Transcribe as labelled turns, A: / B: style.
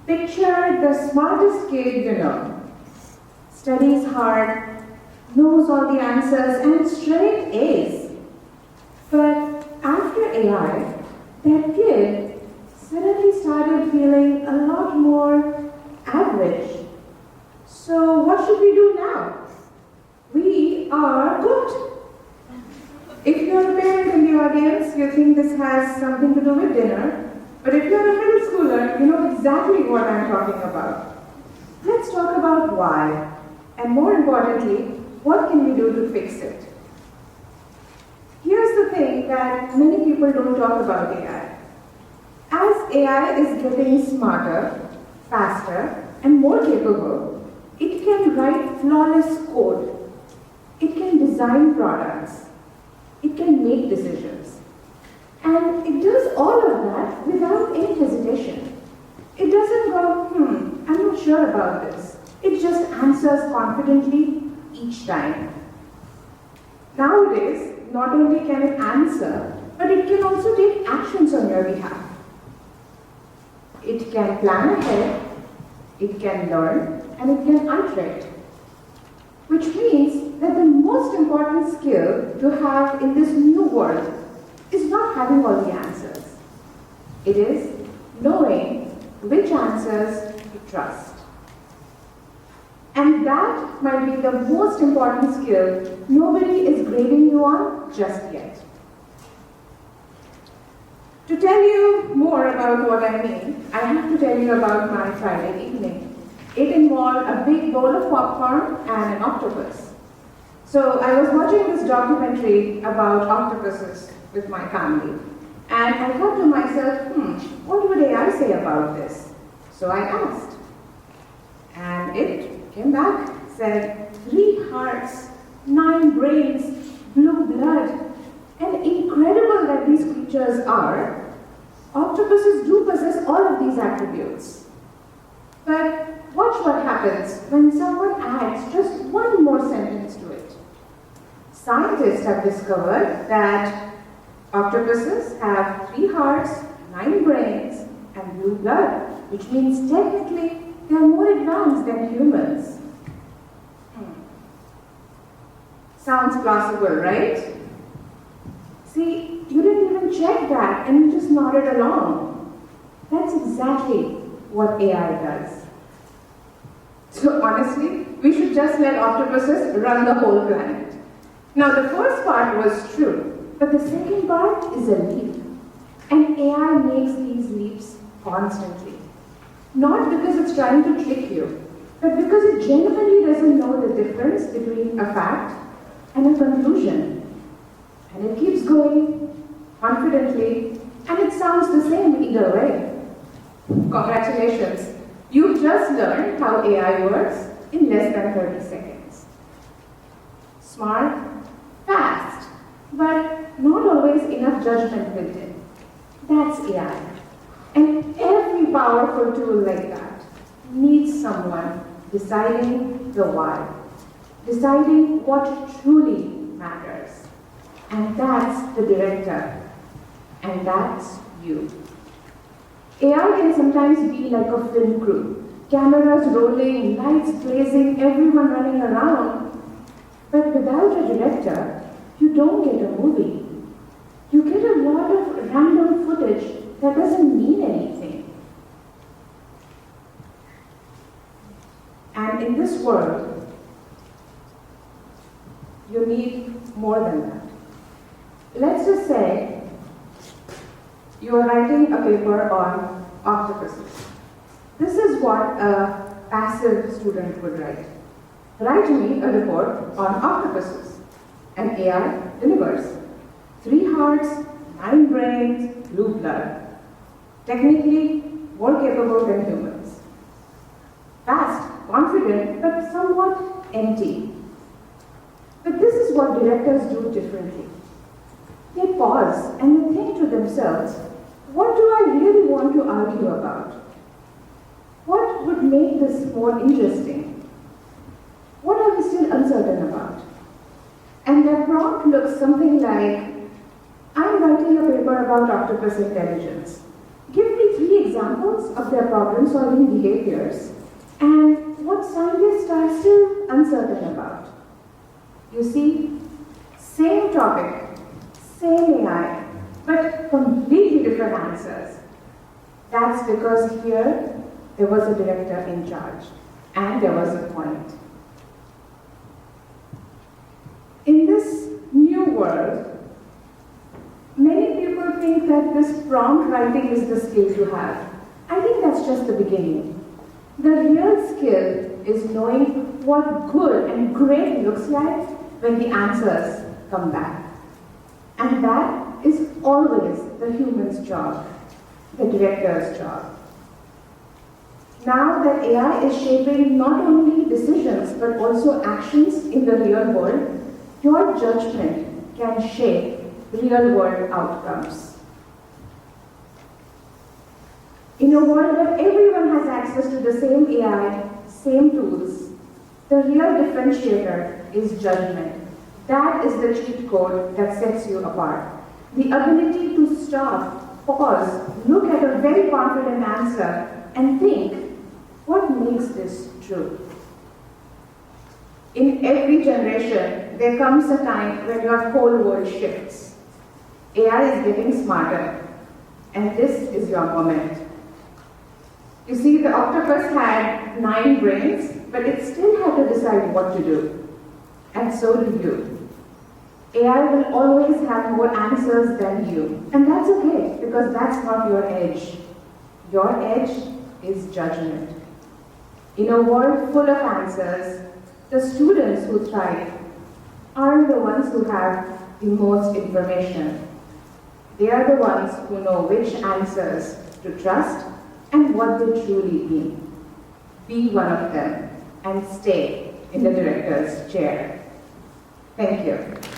A: Picture the smartest kid you know. Studies hard, knows all the answers, and straight A's. But after AI, that kid suddenly started feeling a lot more average. So what should we do now? We are good. If you're a parent in the audience, you think this has something to do with dinner. But if you're a middle schooler, you know exactly what I'm talking about. Let's talk about why. And more importantly, what can we do to fix it? Here's the thing that many people don't talk about AI. As AI is getting smarter, faster, and more capable, it can write flawless code. It can design products. It can make decisions. And it does all of that without any hesitation. It doesn't go, I'm not sure about this. It just answers confidently each time. Nowadays, not only can it answer, but it can also take actions on your behalf. It can plan ahead, it can learn, and it can iterate. Which means that the most important skill to have in this new world is not having all the answers. It is knowing which answers to trust. And that might be the most important skill nobody is grading you on just yet. To tell you more about what I mean, I have to tell you about my Friday evening. It involved a big bowl of popcorn and an octopus. So I was watching this documentary about octopuses with my family. And I thought to myself, what would AI say about this? So I asked. And it came back, said, 3 hearts, 9 brains, blue blood. And incredible that these creatures are, octopuses do possess all of these attributes. But watch what happens when someone adds just one more sentence to it. Scientists have discovered that octopuses have 3 hearts, 9 brains, and blue blood, which means technically they are more advanced than humans. Sounds plausible, right? See, you didn't even check that and you just nodded along. That's exactly what AI does. So honestly, we should just let octopuses run the whole planet. Now the first part was true, but the second part is a leap. And AI makes these leaps constantly. Not because it's trying to trick you, but because it genuinely doesn't know the difference between a fact and a conclusion. And it keeps going confidently, and it sounds the same either way. Congratulations, you've just learned how AI works in less than 30 seconds. Smart, fast, but not always enough judgment built in. That's AI. And every powerful tool like that needs someone deciding the why, deciding what truly matters. And that's the director. And that's you. AI can sometimes be like a film crew. Cameras rolling, lights blazing, everyone running around. But without a director, you don't get a movie. You get a lot of random footage that doesn't mean anything. And in this world, you need more than that. Let's just say you are writing a paper on octopuses. This is what a passive student would write. Write me a report on octopuses. And AI delivers. 3 hearts, 9 brains, blue blood. Technically, more capable than humans. Fast, confident, but somewhat empty. But this is what directors do differently. They pause and they think to themselves, what do I really want to argue about? What would make this more interesting? What are we still uncertain about? And their prompt looks something like, I'm writing a paper about octopus intelligence. Give me 3 examples of their problem-solving behaviors and what scientists are still uncertain about. You see, same topic, same AI, but completely different answers. That's because here there was a director in charge and there was a point. In this new world, many people think that this prompt writing is the skill to have. I think that's just the beginning. The real skill is knowing what good and great looks like when the answers come back. And that is always the human's job, the director's job. Now that AI is shaping not only decisions but also actions in the real world, your judgment can shape real-world outcomes. In a world where everyone has access to the same AI, same tools, the real differentiator is judgment. That is the cheat code that sets you apart. The ability to stop, pause, look at a very confident answer, and think, what makes this true? In every generation, there comes a time when your whole world shifts. AI is getting smarter, and this is your moment. You see, the octopus had 9 brains, but it still had to decide what to do. And so do you. AI will always have more answers than you. And that's okay, because that's not your edge. Your edge is judgment. In a world full of answers, the students who thrive aren't the ones who have the most information. They are the ones who know which answers to trust and what they truly mean. Be one of them and stay in the director's chair. Thank you.